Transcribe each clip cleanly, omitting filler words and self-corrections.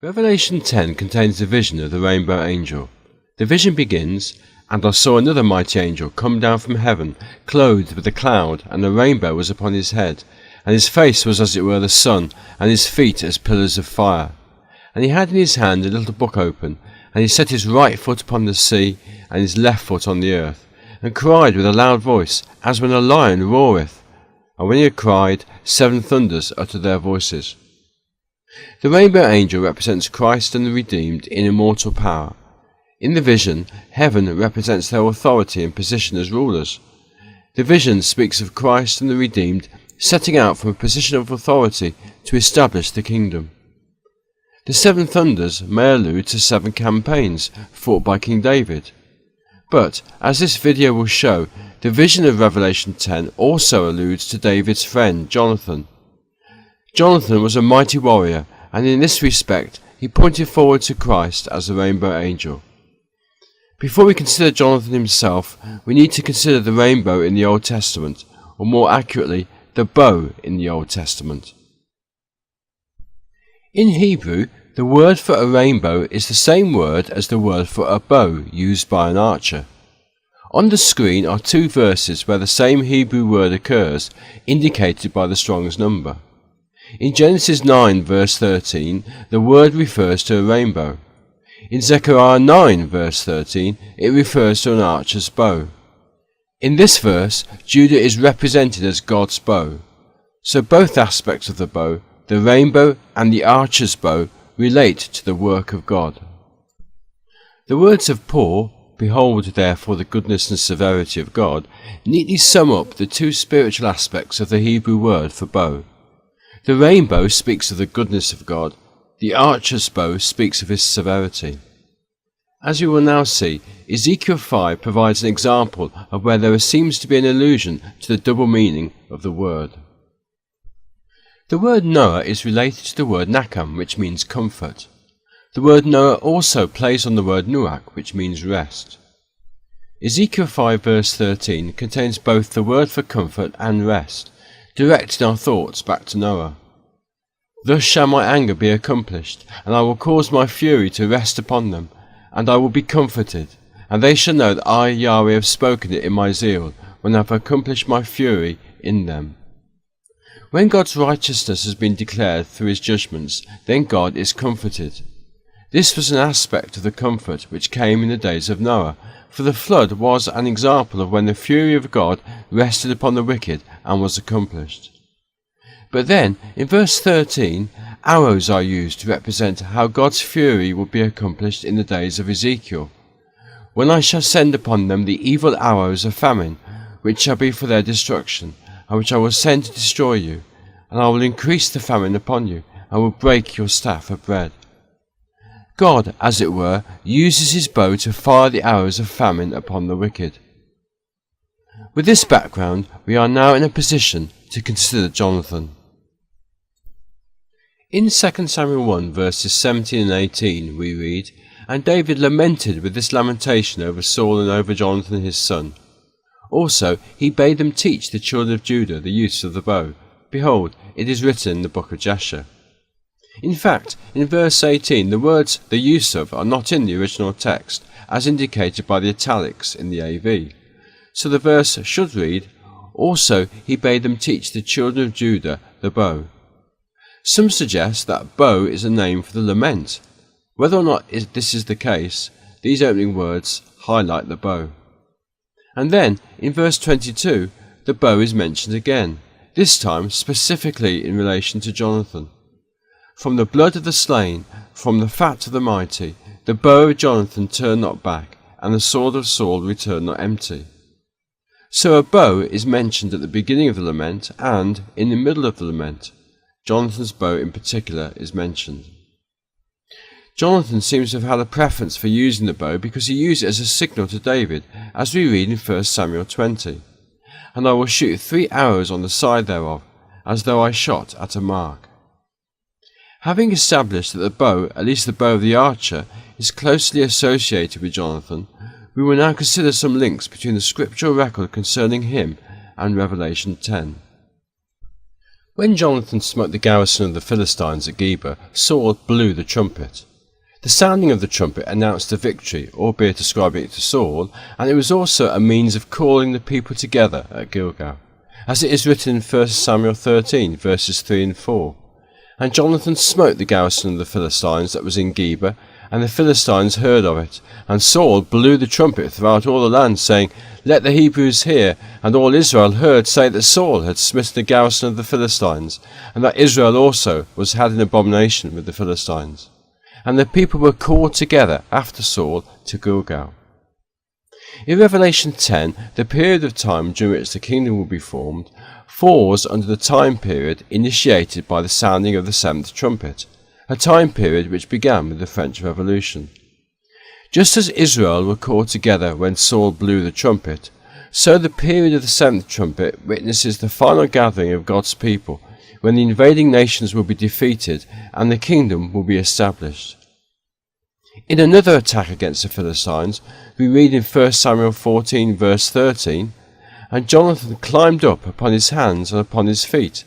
Revelation 10 contains the vision of the rainbow angel. The vision begins, "And I saw another mighty angel come down from heaven, clothed with a cloud, and a rainbow was upon his head, and his face was as it were the sun, and his feet as pillars of fire. And he had in his hand a little book open, and he set his right foot upon the sea, and his left foot on the earth, and cried with a loud voice, as when a lion roareth. And when he had cried, 7 thunders uttered their voices." The rainbow angel represents Christ and the redeemed in immortal power. In the vision, heaven represents their authority and position as rulers. The vision speaks of Christ and the redeemed setting out from a position of authority to establish the kingdom. The 7 thunders may allude to 7 campaigns fought by King David. But, as this video will show, the vision of Revelation 10 also alludes to David's friend Jonathan. Jonathan was a mighty warrior, and in this respect he pointed forward to Christ as the rainbow angel. Before we consider Jonathan himself, we need to consider the rainbow in the Old Testament, or more accurately, the bow in the Old Testament. In Hebrew, the word for a rainbow is the same word as the word for a bow used by an archer. On the screen are 2 verses where the same Hebrew word occurs, indicated by the Strong's number. In Genesis 9 verse 13, the word refers to a rainbow. In Zechariah 9 verse 13, it refers to an archer's bow. In this verse, Judah is represented as God's bow. So both aspects of the bow, the rainbow and the archer's bow, relate to the work of God. The words of Paul, "Behold therefore the goodness and severity of God," neatly sum up the 2 spiritual aspects of the Hebrew word for bow. The rainbow speaks of the goodness of God, the archer's bow speaks of his severity. As we will now see, Ezekiel 5 provides an example of where there seems to be an allusion to the double meaning of the word. The word Noah is related to the word Nakam, which means comfort. The word Noah also plays on the word Nuach, which means rest. Ezekiel 5 verse 13 contains both the word for comfort and rest, directing our thoughts back to Noah. "Thus shall my anger be accomplished, and I will cause my fury to rest upon them, and I will be comforted, and they shall know that I, Yahweh, have spoken it in my zeal, when I have accomplished my fury in them." When God's righteousness has been declared through his judgments, then God is comforted. This was an aspect of the comfort which came in the days of Noah, for the flood was an example of when the fury of God rested upon the wicked and was accomplished. But then, in verse 13, arrows are used to represent how God's fury will be accomplished in the days of Ezekiel. "When I shall send upon them the evil arrows of famine, which shall be for their destruction, and which I will send to destroy you, and I will increase the famine upon you, and will break your staff of bread." God, as it were, uses his bow to fire the arrows of famine upon the wicked. With this background, we are now in a position to consider Jonathan. In 2 Samuel 1 verses 17 and 18 we read, "And David lamented with this lamentation over Saul and over Jonathan his son. Also he bade them teach the children of Judah the use of the bow. Behold, it is written in the book of Jasher." In fact, in verse 18 the words "the use of" are not in the original text, as indicated by the italics in the AV. So the verse should read, "Also he bade them teach the children of Judah the bow." Some suggest that bow is a name for the lament. Whether or not this is the case, these opening words highlight the bow. And then, in verse 22, the bow is mentioned again, this time specifically in relation to Jonathan. "From the blood of the slain, from the fat of the mighty, the bow of Jonathan turned not back, and the sword of Saul returned not empty." So a bow is mentioned at the beginning of the lament and in the middle of the lament. Jonathan's bow in particular is mentioned. Jonathan seems to have had a preference for using the bow because he used it as a signal to David, as we read in 1 Samuel 20. "And I will shoot 3 arrows on the side thereof, as though I shot at a mark." Having established that the bow, at least the bow of the archer, is closely associated with Jonathan, we will now consider some links between the scriptural record concerning him and Revelation 10. When Jonathan smote the garrison of the Philistines at Geba, Saul blew the trumpet. The sounding of the trumpet announced the victory, albeit ascribing it to Saul, and it was also a means of calling the people together at Gilgal, as it is written in 1 Samuel 13, verses 3 and 4. And Jonathan smote the garrison of the Philistines that was in Geba, and the Philistines heard of it. And Saul blew the trumpet throughout all the land, saying, Let the Hebrews hear. And all Israel heard say that Saul had smitten the garrison of the Philistines, and that Israel also was had in abomination with the Philistines. And the people were called together after Saul to Gilgal. In Revelation 10, the period of time during which the kingdom will be formed falls under the time period initiated by the sounding of the seventh trumpet, a time period which began with the French Revolution. Just as Israel were called together when Saul blew the trumpet, so the period of the seventh trumpet witnesses the final gathering of God's people, when the invading nations will be defeated and the kingdom will be established. In another attack against the Philistines, we read in 1 Samuel 14 verse 13, And Jonathan climbed up upon his hands and upon his feet,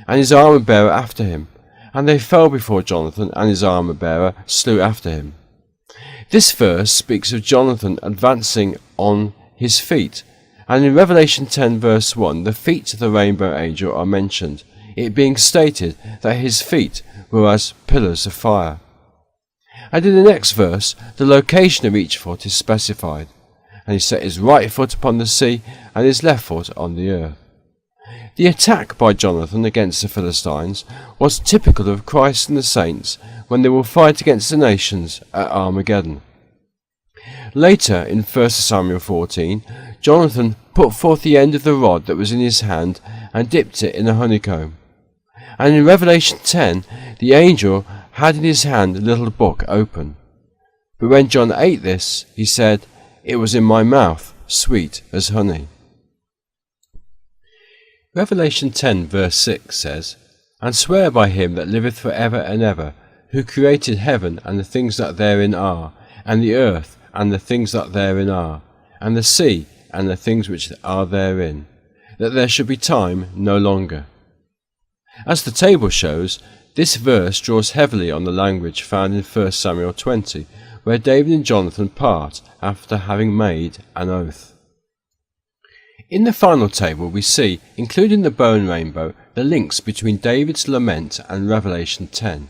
and his armour-bearer after him, and they fell before Jonathan, and his armour-bearer slew after him. This verse speaks of Jonathan advancing on his feet, and in Revelation 10 verse 1 the feet of the rainbow angel are mentioned, it being stated that his feet were as pillars of fire. And in the next verse the location of each foot is specified, and he set his right foot upon the sea and his left foot on the earth. The attack by Jonathan against the Philistines was typical of Christ and the saints when they will fight against the nations at Armageddon. Later, in 1 Samuel 14, Jonathan put forth the end of the rod that was in his hand and dipped it in a honeycomb. And in Revelation 10, the angel had in his hand a little book open. But when John ate this, he said, It was in my mouth, sweet as honey. Revelation 10 verse 6 says, And swear by him that liveth for ever and ever, who created heaven and the things that therein are, and the earth and the things that therein are, and the sea and the things which are therein, that there should be time no longer. As the table shows, this verse draws heavily on the language found in 1 Samuel 20, where David and Jonathan part after having made an oath. In the final table we see, including the bow and rainbow, the links between David's lament and Revelation 10.